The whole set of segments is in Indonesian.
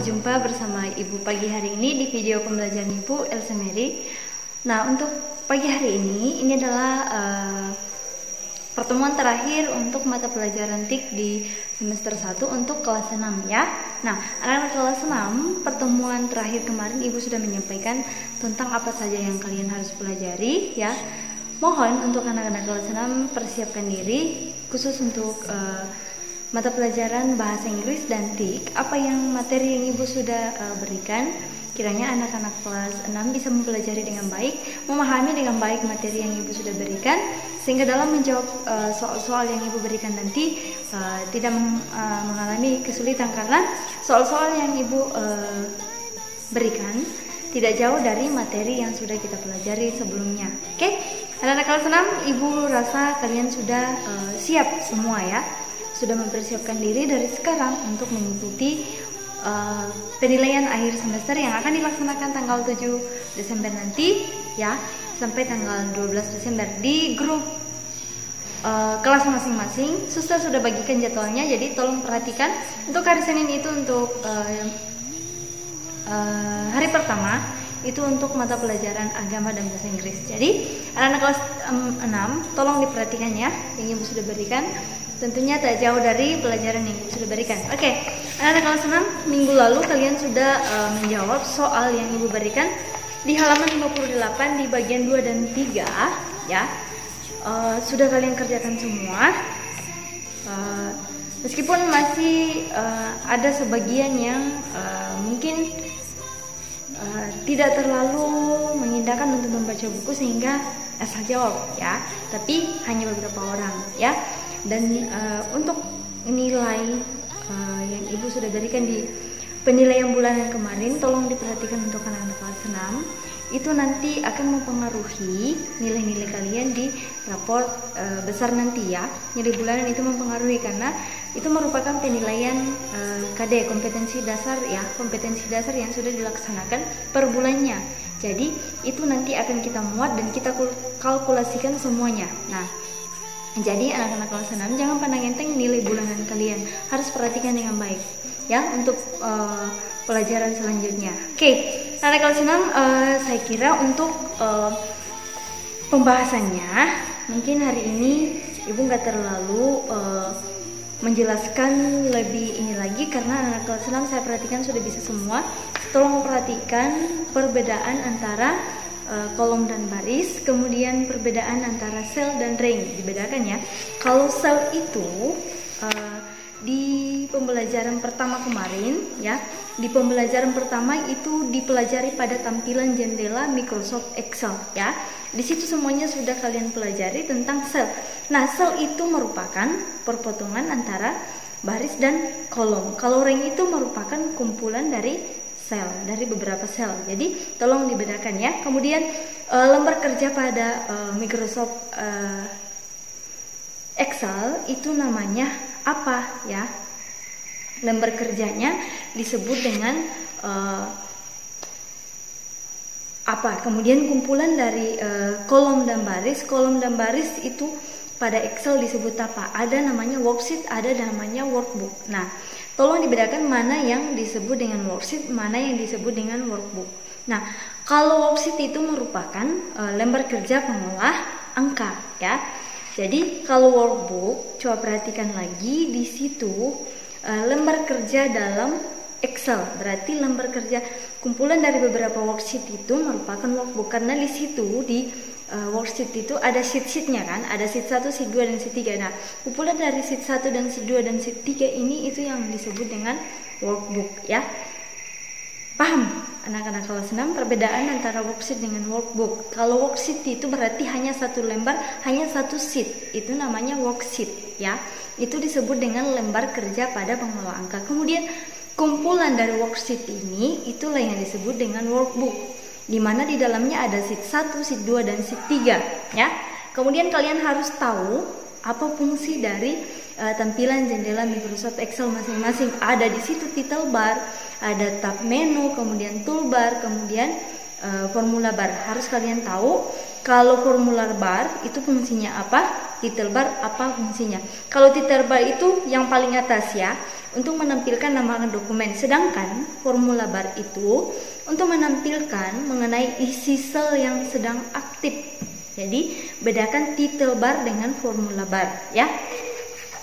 berjumpa bersama Ibu pagi hari ini di video pembelajaran Ibu Elsa Mary. Nah, untuk pagi hari ini adalah pertemuan terakhir untuk mata pelajaran TIK di semester 1 untuk kelas 6 ya. Nah, anak-anak kelas 6, pertemuan terakhir kemarin Ibu sudah menyampaikan tentang apa saja yang kalian harus pelajari ya. Mohon untuk anak-anak kelas 6 persiapkan diri khusus untuk mata pelajaran bahasa Inggris dan TIK. Apa yang materi yang Ibu sudah berikan, kiranya anak-anak kelas 6 bisa mempelajari dengan baik, memahami dengan baik materi yang Ibu sudah berikan, sehingga dalam menjawab soal-soal yang Ibu berikan nanti tidak mengalami kesulitan, karena soal-soal yang Ibu berikan tidak jauh dari materi yang sudah kita pelajari sebelumnya. Oke, anak-anak kelas 6, Ibu rasa kalian sudah siap semua ya, sudah mempersiapkan diri dari sekarang untuk mengikuti penilaian akhir semester yang akan dilaksanakan tanggal 7 Desember nanti ya, sampai tanggal 12 Desember di grup kelas masing-masing. Suster sudah bagikan jadwalnya, jadi tolong perhatikan. Untuk hari Senin itu untuk hari pertama itu untuk mata pelajaran agama dan bahasa Inggris. Jadi anak-anak kelas 6 tolong diperhatikan ya, yang Ibu sudah berikan. Tentunya tak jauh dari pelajaran yang Ibu sudah berikan. Oke, anak-anak kelas 6, minggu lalu kalian sudah menjawab soal yang Ibu berikan di halaman 58 di bagian 2 dan 3 ya. Sudah kalian kerjakan semua. Meskipun masih ada sebagian yang mungkin tidak terlalu mengindahkan untuk membaca buku sehingga asal jawab ya, tapi hanya beberapa orang ya. Dan untuk nilai yang Ibu sudah berikan di penilaian bulanan kemarin, tolong diperhatikan untuk anak-anak kelas 6. Itu nanti akan mempengaruhi nilai-nilai kalian di rapor besar nanti ya. Nilai bulanan itu mempengaruhi karena itu merupakan penilaian KD, kompetensi dasar ya, kompetensi dasar yang sudah dilaksanakan per bulannya. Jadi itu nanti akan kita muat dan kita kalkulasikan semuanya. Nah, jadi anak-anak kelas 6 jangan pandang enteng nilai bulanan kalian, harus perhatikan dengan baik ya untuk pelajaran selanjutnya. Oke, anak kelas 6, saya kira untuk pembahasannya mungkin hari ini Ibu nggak terlalu menjelaskan lebih ini lagi, karena anak kelas 6 saya perhatikan sudah bisa semua. Tolong perhatikan perbedaan antara kolom dan baris, kemudian perbedaan antara sel dan rank dibedakan ya. Kalau sel itu di pembelajaran pertama kemarin ya, di pembelajaran pertama itu dipelajari pada tampilan jendela Microsoft Excel ya. Di situ semuanya sudah kalian pelajari tentang sel. Nah, sel itu merupakan perpotongan antara baris dan kolom. Kalau rank itu merupakan kumpulan dari sel, dari beberapa sel. Jadi tolong dibedakan ya. Kemudian lembar kerja pada Microsoft Excel itu namanya apa ya? Lembar kerjanya disebut dengan apa? Kemudian kumpulan dari kolom dan baris. Kolom dan baris itu pada Excel disebut apa? Ada namanya worksheet, ada namanya workbook. Nah, tolong dibedakan mana yang disebut dengan worksheet, mana yang disebut dengan workbook. Nah, kalau worksheet itu merupakan lembar kerja pengolah angka ya. Jadi kalau workbook, coba perhatikan lagi di situ lembar kerja dalam Excel. Berarti lembar kerja kumpulan dari beberapa worksheet itu merupakan workbook, karena di situ di worksheet itu ada sheet-sheetnya kan, ada sheet 1, sheet 2, dan sheet 3. Nah, kumpulan dari sheet 1 dan sheet 2 dan sheet 3 ini itu yang disebut dengan workbook ya. Paham anak-anak kelas 6 perbedaan antara worksheet dengan workbook? Kalau worksheet itu berarti hanya satu lembar, hanya satu sheet, itu namanya worksheet ya. Itu disebut dengan lembar kerja pada pengolah angka. Kemudian kumpulan dari worksheet ini itulah yang disebut dengan workbook, di mana di dalamnya ada sheet 1, sheet 2, dan sheet 3 ya. Kemudian kalian harus tahu apa fungsi dari tampilan jendela Microsoft Excel masing-masing. Ada di situ title bar, ada tab menu, kemudian toolbar, kemudian formula bar. Harus kalian tahu kalau formula bar itu fungsinya apa, title bar apa fungsinya. Kalau title bar itu yang paling atas ya, untuk menampilkan nama dokumen. Sedangkan formula bar itu untuk menampilkan mengenai isi sel yang sedang aktif. Jadi bedakan title bar dengan formula bar ya.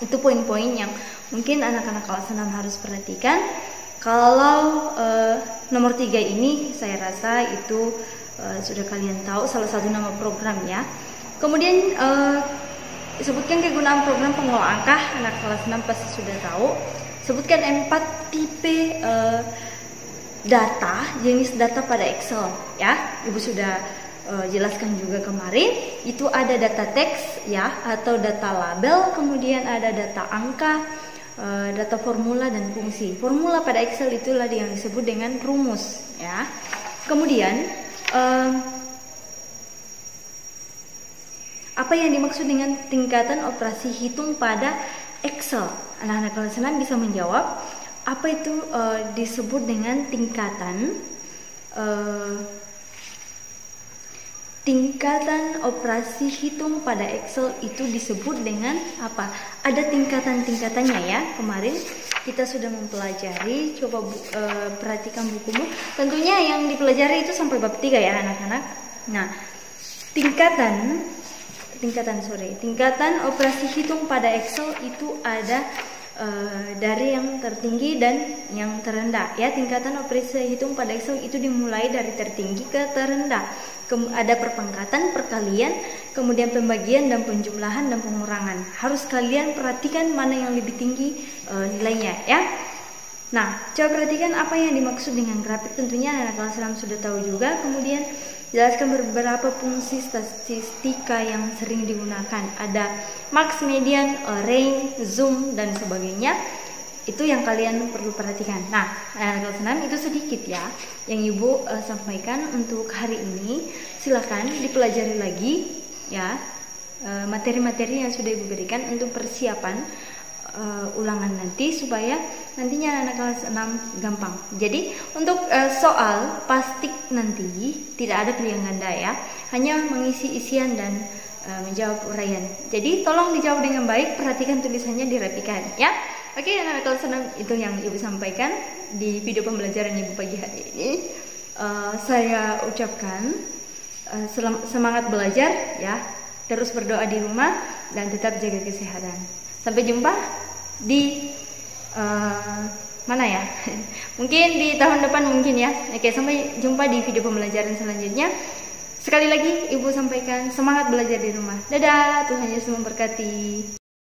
Itu poin-poin yang mungkin anak-anak kelas 6 harus perhatikan. Kalau nomor 3 ini saya rasa itu sudah kalian tahu, salah satu nama program ya. Kemudian sebutkan kegunaan program pengolah angka, anak kelas 6 pasti sudah tahu. Sebutkan 4 tipe data, jenis data pada Excel ya. Ibu sudah jelaskan juga kemarin. Itu ada data teks ya, atau data label, kemudian ada data angka, data formula dan fungsi. Formula pada Excel itulah yang disebut dengan rumus ya. Kemudian apa yang dimaksud dengan tingkatan operasi hitung pada Excel? Anak-anak kelas 6 bisa menjawab apa itu disebut dengan tingkatan operasi hitung pada Excel itu disebut dengan apa? Ada tingkatan-tingkatannya ya. Kemarin kita sudah mempelajari, coba perhatikan bukumu. Tentunya yang dipelajari itu sampai bab 3 ya anak-anak. Nah, tingkatan operasi hitung pada Excel itu ada dari yang tertinggi dan yang terendah ya. Tingkatan operasi hitung pada Excel itu dimulai dari tertinggi ke terendah. Ada perpangkatan, perkalian, kemudian pembagian dan penjumlahan dan pengurangan. Harus kalian perhatikan mana yang lebih tinggi nilainya ya. Nah, coba perhatikan apa yang dimaksud dengan grafik. Tentunya anak kelas 6 sudah tahu juga. Kemudian jelaskan beberapa fungsi statistika yang sering digunakan. Ada max, median, range, zoom dan sebagainya. Itu yang kalian perlu perhatikan. Nah, anak kelas 6 itu sedikit ya yang Ibu sampaikan untuk hari ini. Silakan dipelajari lagi ya materi-materi yang sudah Ibu berikan untuk persiapan ulangan nanti, supaya nantinya anak kelas 6 gampang. Jadi untuk soal pastik nanti tidak ada pilihan ganda ya, hanya mengisi isian dan menjawab uraian. Jadi tolong dijawab dengan baik, perhatikan tulisannya, dirapikan ya. Oke, anak kelas 6 itu yang Ibu sampaikan di video pembelajaran Ibu pagi hari ini. Saya ucapkan semangat belajar ya, terus berdoa di rumah dan tetap jaga kesehatan. Sampai jumpa di mana ya? Mungkin di tahun depan mungkin ya. Oke, sampai jumpa di video pembelajaran selanjutnya. Sekali lagi Ibu sampaikan semangat belajar di rumah. Dadah, Tuhan Yesus memberkati.